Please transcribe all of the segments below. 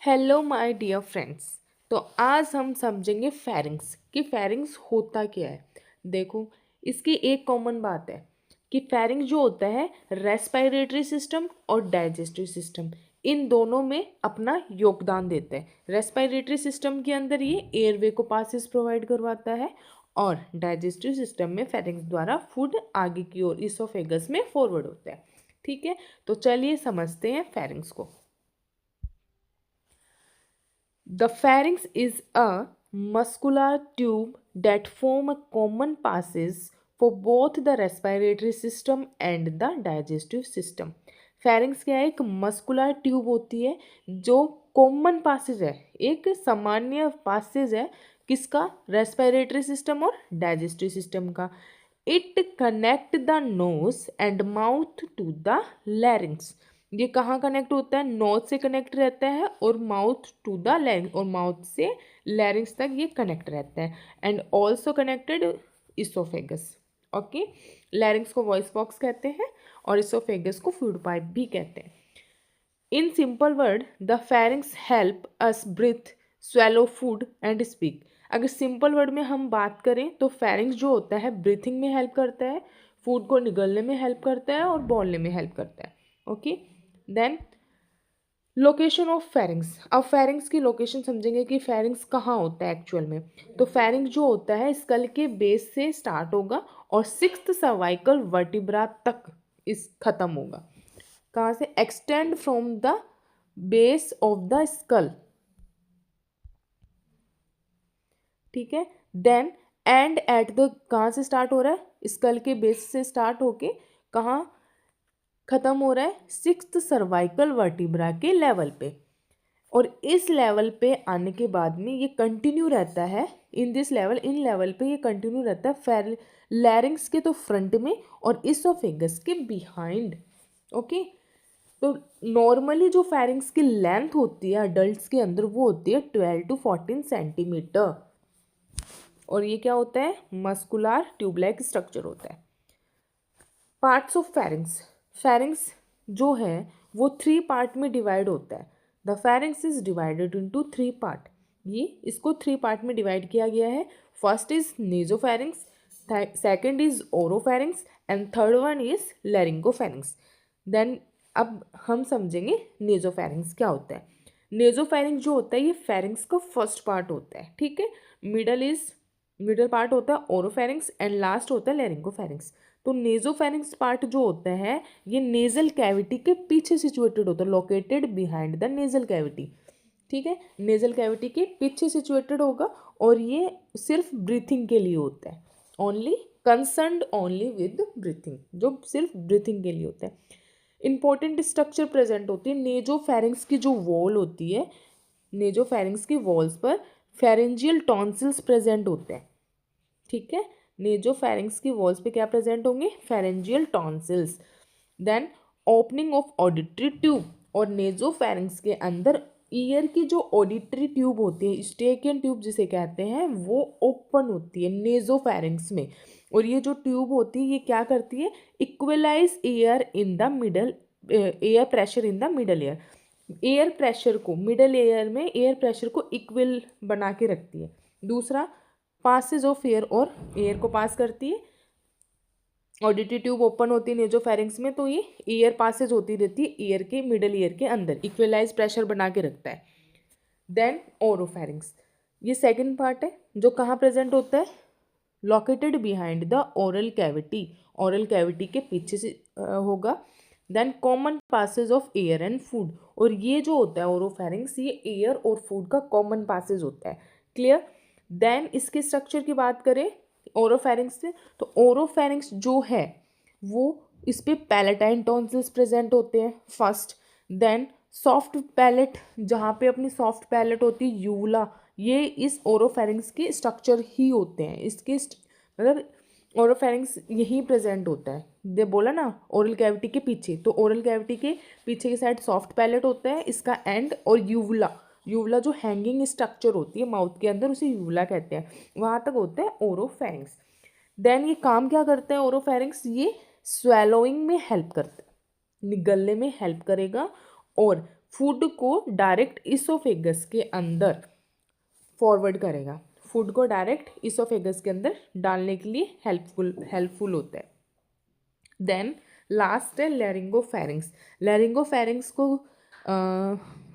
Hello my dear friends. तो आज हम समझेंगे फेरिंग्स कि फेरिंग्स होता क्या है। देखो, इसकी एक कॉमन बात है कि फेरिंग्स जो होता है रेस्पिरेटरी सिस्टम और डाइजेस्टिव सिस्टम, इन दोनों में अपना योगदान देता है। रेस्पिरेटरी सिस्टम के अंदर ये एयरवे को पासेस प्रोवाइड करवाता है और डाइजेस्टिव सिस्टम में फेरिंग्स द्वारा फूड आगे की ओर इसोफेगस में फॉरवर्ड होता है। ठीक है, तो चलिए समझते हैं फेरिंग्स को। The pharynx is a muscular tube that form a common passes for both the respiratory system and the digestive system. pharynx क्या है? एक मस्कुलर ट्यूब होती है जो कॉमन पासेज है, एक सामान्य पासेज है किसका? रेस्पिरेटरी सिस्टम और डाइजेस्टिव सिस्टम का। It connect the nose and mouth to the larynx. ये कहाँ कनेक्ट होता है? नोज से कनेक्ट रहता है और माउथ टू द लैरिंग्स, और माउथ से लैरिंग्स तक ये कनेक्ट रहता है। And also connected oesophagus. Okay, लैरिंग्स को वॉइस बॉक्स कहते हैं और इसोफेगस को फूड पाइप भी कहते हैं। In simple word, the pharynx help us breathe, swallow food and speak. अगर सिंपल वर्ड में हम बात करें तो फेरिंग्स जो होता है ब्रीथिंग में हेल्प करता है, फूड को निगलने में हेल्प करता है और बोलने में हेल्प करता है। Okay, then location of pharynx. अब फेरिंग्स की लोकेशन समझेंगे कि फेरिंग्स कहाँ होता है एक्चुअल में। तो फेरिंग्स जो होता है स्कल के बेस से स्टार्ट होगा और सिक्स्थ सर्वाइकल वर्टिब्रा तक इस खत्म होगा। कहाँ से? Extend from the base of the skull. ठीक है, देन एंड एट द, कहाँ से स्टार्ट हो रहा है? स्कल के बेस से स्टार्ट होके कहाँ खत्म हो रहा है? सिक्स्थ सर्वाइकल वर्टिब्रा के लेवल पे। और इस लेवल पे आने के बाद में ये कंटिन्यू रहता है, in this level, in level पे ये कंटिन्यू रहता है लैरिंग्स के तो फ्रंट में और इसोफेगस के बिहाइंड। ओके, तो नॉर्मली जो फेरिंग्स की लेंथ होती है अडल्ट्स के अंदर वो होती है 12 to 14 सेंटीमीटर। और ये क्या होता है? मस्कुलर ट्यूब लाइक स्ट्रक्चर होता है। Parts of pharynx. फेरिंग्स जो है वो 3 पार्ट में डिवाइड होता है। The pharynx is divided into 3 part. ये इसको 3 पार्ट में डिवाइड किया गया है। First is nasopharynx, second is oropharynx and third one is laryngopharynx. Then अब हम समझेंगे नेजोफेरिंग्स क्या होता है। नेजोफेरिंग्स जो होता है ये फेरिंग्स का फर्स्ट पार्ट होता है। ठीक है, मिडल पार्ट होता है ओरोफेरिंग्स एंड लास्ट होता है लैरिंगोफेरिंग्स। तो नेजोफेरिंग्स पार्ट जो होता है ये नेजल कैविटी के पीछे सिचुएटेड होता है, located behind the nasal cavity. ठीक है, नेजल कैविटी के पीछे सिचुएटेड होगा और ये सिर्फ ब्रीथिंग के लिए होता है, only concerned only with breathing, जो सिर्फ ब्रीथिंग के लिए होता है। इंपॉर्टेंट स्ट्रक्चर प्रेजेंट होती है नेजोफेरिंग्स की जो वॉल होती है, नेजोफेरिंग्स की वॉल्स पर फेरेंजियल टॉन्सिल्स प्रेजेंट होते हैं। ठीक है, नेजोफेरिंग्स की वॉल्स पे क्या प्रेजेंट होंगे? Pharyngeal tonsils. Then opening of auditory tube, और नेजोफेरिंग्स के अंदर ईयर की जो ऑडिटरी ट्यूब होती है, स्टेकियन ट्यूब जिसे कहते हैं, वो ओपन होती है नेजोफेरिंग्स में। और ये जो ट्यूब होती है ये क्या करती है? Equalize air in the middle, air pressure in the middle ear. Air pressure को मिडल एयर में एयर प्रेशर को इक्वल बना के रखती है। दूसरा, पासेज ऑफ एयर, और एयर को पास करती है। ऑडिटरी ट्यूब ओपन होती है नेजोफेरिंग्स में तो ये एयर पासेज होती रहती है एयर के मिडल एयर के अंदर, इक्वलाइज प्रेशर बना के रखता है। देन ओरोफेरिंग्स, ये सेकंड पार्ट है जो कहाँ प्रेजेंट होता है? Located behind the oral cavity, oral cavity के पीछे से होगा। Then common passage of air and food, और ये जो होता है ओरोफेरिंग्स ये एयर और फूड का कॉमन पासेज होता है। क्लियर? देन इसके स्ट्रक्चर की बात करें ओरोफेरिंग्स से, तो ओरोफेरिंग्स जो है वो इस पे पैलेटाइन टॉन्सिल्स प्रेजेंट होते हैं फर्स्ट। देन सॉफ्ट पैलेट, जहाँ पे अपनी सॉफ्ट पैलेट होती है यूला, ये इस ओरोफेरिंग्स के स्ट्रक्चर ही होते हैं, इसके मतलब ओरोफेरिंग्स यहीं प्रेजेंट होता है। दे बोला ना ओरल कैविटी के पीछे, तो ओरल कैविटी के पीछे की साइड सॉफ्ट पैलेट होता है इसका एंड, और यूवला, यूवला जो हैंगिंग स्ट्रक्चर होती है माउथ के अंदर उसे यूवला कहते हैं, वहाँ तक होता है ओरोफेरिंग्स। देन ये काम क्या करते हैं ओरोफेरिंग्स? ये स्वेलोइंग में हेल्प करते हैं, निगलने में हेल्प करेगा और फूड को डायरेक्ट इसोफेगस के अंदर फॉरवर्ड करेगा, फूड को डायरेक्ट इसोफेगस के अंदर डालने के लिए हेल्पफुल होता है। देन लास्ट है लैरिंगोफेरिंग्स। लैरिंगोफेरिंग्स को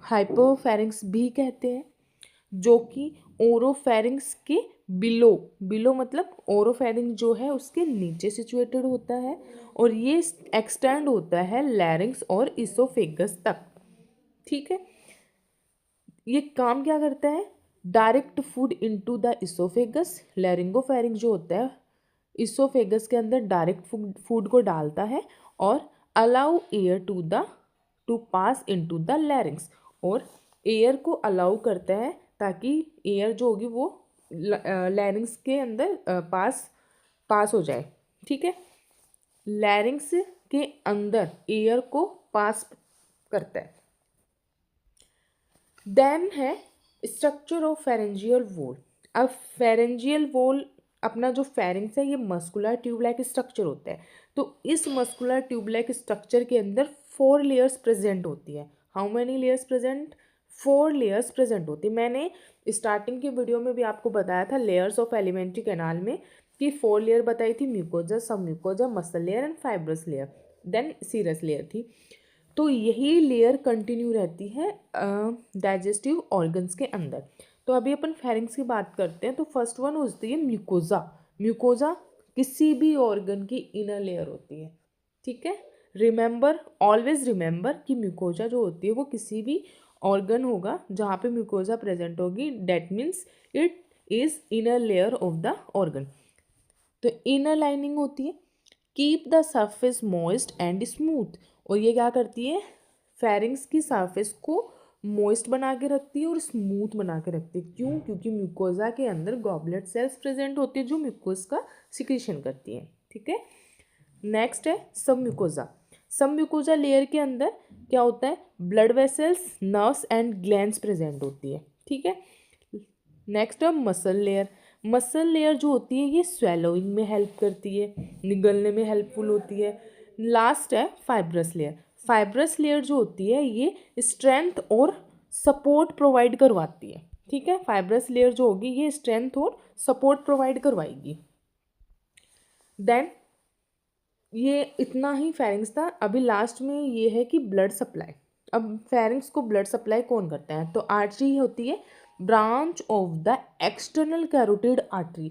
हाइपोफेरिंग्स भी कहते हैं, जो कि ओरोफेरिंग्स के बिलो, बिलो मतलब ओरोफेरिंग जो है उसके नीचे सिचुएटेड होता है, और ये एक्सटेंड होता है लैरिंग्स और इसोफेगस तक। ठीक है, ये काम क्या करता है, direct food into the oesophagus. Laryngopharynx जो होता है इसोफेगस के अंदर डायरेक्ट फूड को डालता है और allow air to pass into the larynx, और एयर को अलाउ करता है ताकि एयर जो होगी वो लैरिंग्स के अंदर पास हो जाए। ठीक है, लैरिंग्स के अंदर एयर को पास करता है। देन है स्ट्रक्चर ऑफ फेरेंजियल वॉल। अब फेरेंजियल वॉल, अपना जो फेरिंग्स है ये मस्कुलर ट्यूब लाइक स्ट्रक्चर होता है, तो इस मस्कुलर ट्यूब लाइक स्ट्रक्चर के अंदर 4 लेयर्स प्रेजेंट होती है। How many layers present? 4 layers present होती है। मैंने स्टार्टिंग की वीडियो में भी आपको बताया था लेयर्स ऑफ एलिमेंट्री कैनाल में कि 4 लेयर बताई थी, म्यूकोजा, सब mucosa, muscle layer and fibrous layer, then serous layer थी। तो यही लेयर कंटिन्यू रहती है डाइजेस्टिव ऑर्गन्स के अंदर। तो अभी अपन फेरिंग्स की बात करते हैं। तो फर्स्ट वन होती है म्यूकोजा। म्यूकोजा किसी भी ऑर्गन की इनर लेयर होती है। ठीक है, रिमेंबर, ऑलवेज रिमेंबर कि म्यूकोजा जो होती है वो किसी भी ऑर्गन होगा जहाँ पे म्यूकोजा प्रेजेंट होगी, that means it is inner layer of the organ. तो इनर लाइनिंग होती है keep the surface moist and smooth, और ये क्या करती है, फेरिंग्स की सरफेस को मॉइस्ट बना के रखती है और स्मूथ बना के रखती है। क्यों? क्योंकि म्यूकोजा के अंदर गॉबलेट सेल्स प्रेजेंट होती है जो म्यूकोस का सिक्रीशन करती है। ठीक है, नेक्स्ट है सब म्यूकोजा। सब म्यूकोजा लेयर के अंदर क्या होता है, blood vessels, nerves and glands present होती है। ठीक है, नेक्स्ट है मसल लेयर। मसल लेयर जो होती है ये स्वेलोइंग में हेल्प करती है, निगलने में हेल्पफुल होती है। लास्ट है फाइब्रस लेयर। फाइब्रस लेयर जो होती है ये स्ट्रेंथ और सपोर्ट प्रोवाइड करवाती है। ठीक है, फाइब्रस लेयर जो होगी ये स्ट्रेंथ और सपोर्ट प्रोवाइड करवाएगी। देन ये इतना ही फेरिंग्स था। अभी लास्ट में ये है कि ब्लड सप्लाई। अब फेरिंग्स को ब्लड सप्लाई कौन करता है? तो आर्टरी होती है, branch of the external carotid artery.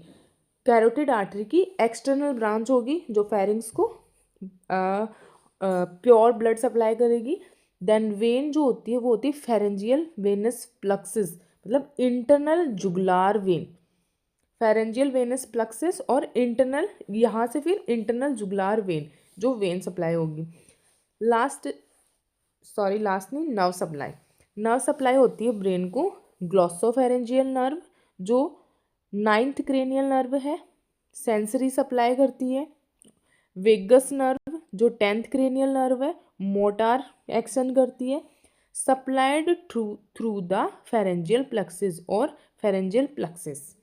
Carotid artery की एक्सटर्नल ब्रांच होगी जो फेरिंग्स को प्योर ब्लड सप्लाई करेगी। देन वेन जो होती है वो होती है फेरेंजियल वेनस प्लक्सिस, मतलब internal jugular vein. Pharyngeal venous plexus और इंटरनल, यहाँ से फिर इंटरनल जुगुलार वेन जो वेन सप्लाई होगी। लास्ट नहीं, नर्व सप्लाई। नर्व सप्लाई होती है ब्रेन को ग्लॉसोफेरेंजियल नर्व जो 9th क्रेनियल नर्व है, सेंसरी सप्लाई करती है। वेगस नर्व जो 10th क्रेनियल नर्व है, मोटार एक्शन करती है। Supplied through the pharyngeal plexus और फेरेंजियल प्लक्सिस।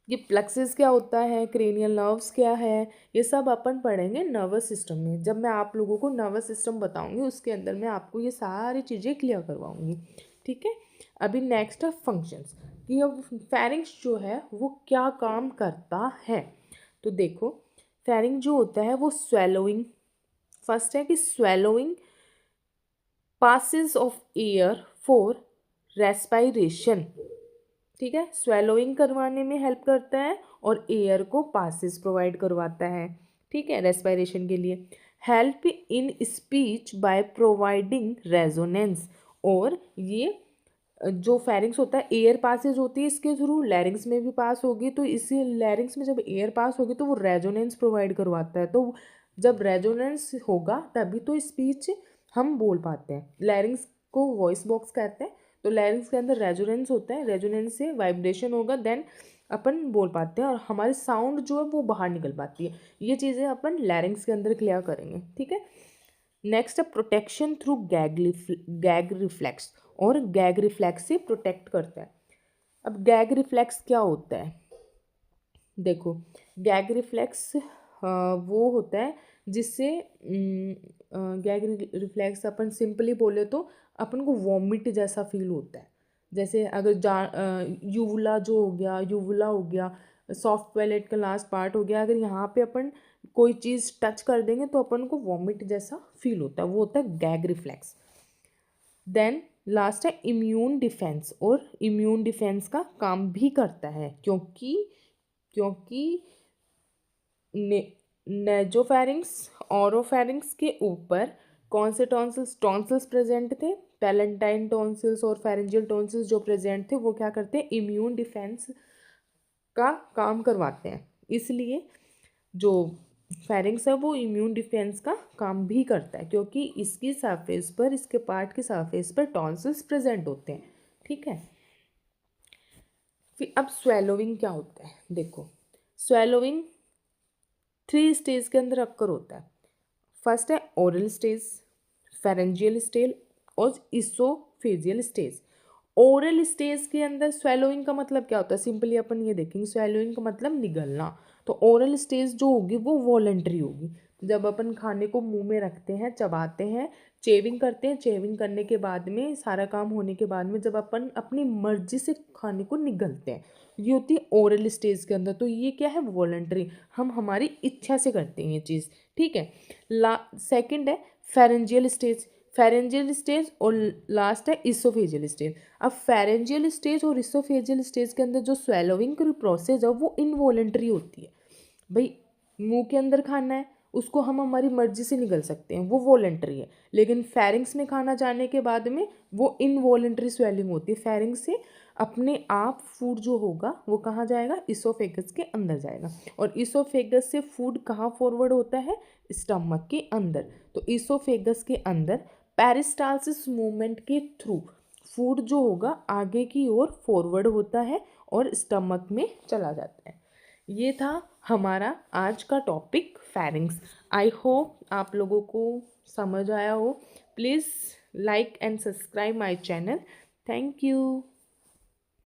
ये प्लक्सिस क्या होता है, क्रेनियल नर्व्स क्या है, ये सब अपन पढ़ेंगे नर्वस सिस्टम में। जब मैं आप लोगों को नर्वस सिस्टम बताऊंगी उसके अंदर मैं आपको ये सारी चीज़ें क्लियर करवाऊंगी। ठीक है, अभी नेक्स्ट है फंक्शंस, कि अब फेरिंग्स जो है वो क्या काम करता है। तो देखो, फेरिंग जो होता है वो स्वेलोइंग, फर्स्ट है कि swallowing passes of air for respiration. ठीक है, स्वेलोइंग करवाने में हेल्प करता है और एयर को पासिस प्रोवाइड करवाता है। ठीक है, रेस्पायरेशन के लिए। Help in speech by providing resonance, और ये जो फेरिंग्स होता है एयर पासेज होती है इसके थ्रू, लैरिंग्स में भी पास होगी, तो इसी लैरिंग्स में जब एयर पास होगी तो वो रेजोनेंस प्रोवाइड करवाता है। तो जब रेजोनेंस होगा तभी तो स्पीच हम बोल पाते हैं। लैरिंग्स को वॉइस बॉक्स कहते हैं, तो लैरिंग्स के अंदर रेजोनेंस होता है, रेजोनेंस से वाइब्रेशन होगा, देन अपन बोल पाते हैं और हमारी साउंड जो है वो बाहर निकल पाती है। ये चीज़ें अपन लैरिंग्स के अंदर क्लियर करेंगे। ठीक है, नेक्स्ट है प्रोटेक्शन थ्रू गैग रिफ्लेक्स, और गैग रिफ्लेक्स से प्रोटेक्ट करता है। अब गैग रिफ्लेक्स क्या होता है? देखो, गैग रिफ्लेक्स वो होता है जिससे गैग रिफ्लेक्स अपन सिंपली बोले तो अपन को वॉमिट जैसा फील होता है। जैसे अगर यूवुला जो हो गया, यूवुला हो गया, सॉफ्ट पैलेट का लास्ट पार्ट हो गया, अगर यहाँ पे अपन कोई चीज़ टच कर देंगे तो अपन को वॉमिट जैसा फील होता है, वो होता है गैग रिफ्लेक्स। देन लास्ट है इम्यून डिफेंस, और इम्यून डिफेंस का काम भी करता है क्योंकि नेजोफेरिंक्स ऑरोफेरिंक्स के ऊपर कौन से टॉन्सिल्स प्रेजेंट थे, पैलेंटाइन टॉन्सिल्स और फेरेंजियल टॉन्सिल्स जो प्रेजेंट थे वो क्या करते हैं, इम्यून डिफेंस का काम करवाते हैं। इसलिए जो फेरिंग्स है वो इम्यून डिफेंस का काम भी करता है, क्योंकि इसकी सरफेस पर, इसके पार्ट की सरफेस पर टॉन्सिल्स प्रेजेंट होते हैं। ठीक है, फिर अब स्वेलोइंग क्या होता है, देखो स्वेलोइंग 3 स्टेज के अंदर अक्कर होता है। फर्स्ट है ओरल स्टेज, फेरेंजियल स्टेज और इसोफेजियल स्टेज। ओरल स्टेज के अंदर स्वेलोइंग का मतलब क्या होता है, सिंपली अपन ये देखेंगे, स्वेलोइंग का मतलब निगलना। तो ओरल स्टेज जो होगी वो वॉलंटरी होगी, जब अपन खाने को मुंह में रखते हैं, चबाते हैं, चेविंग करते हैं, चेविंग करने के बाद में सारा काम होने के बाद में जब अपन अपनी मर्जी से खाने को निगलते हैं, ये होती है ओरल स्टेज के अंदर। तो ये क्या है, वॉलंटरी, हम हमारी इच्छा से करते हैं ये चीज़। ठीक है, सेकंड है फेरेंजियल स्टेज, फेरेंजियल स्टेज और लास्ट है इसोफेजियल स्टेज। अब फेरेंजियल स्टेज और इसोफेजियल स्टेज के अंदर जो स्वेलोइंग की प्रोसेस है वो इनवॉलंटरी होती है। भाई मुंह के अंदर खाना है, उसको हम हमारी मर्जी से निगल सकते हैं, वो वॉलंटरी है। लेकिन फेरिंग्स में खाना जाने के बाद में वो इनवॉलंटरी स्वेलिंग होती है। फेरिंग्स से अपने आप फूड जो होगा वो कहाँ जाएगा, इसोफेगस के अंदर जाएगा। और इसोफेगस से फूड कहाँ फॉरवर्ड होता है, स्टमक के अंदर। तो इसोफेगस के अंदर पेरिस्टालसिस मूवमेंट के थ्रू फूड जो होगा आगे की ओर फॉरवर्ड होता है और स्टमक में चला जाता है। ये था हमारा आज का टॉपिक फेरिंग्स। आई होप आप लोगों को समझ आया हो। Please like and subscribe my channel. Thank you.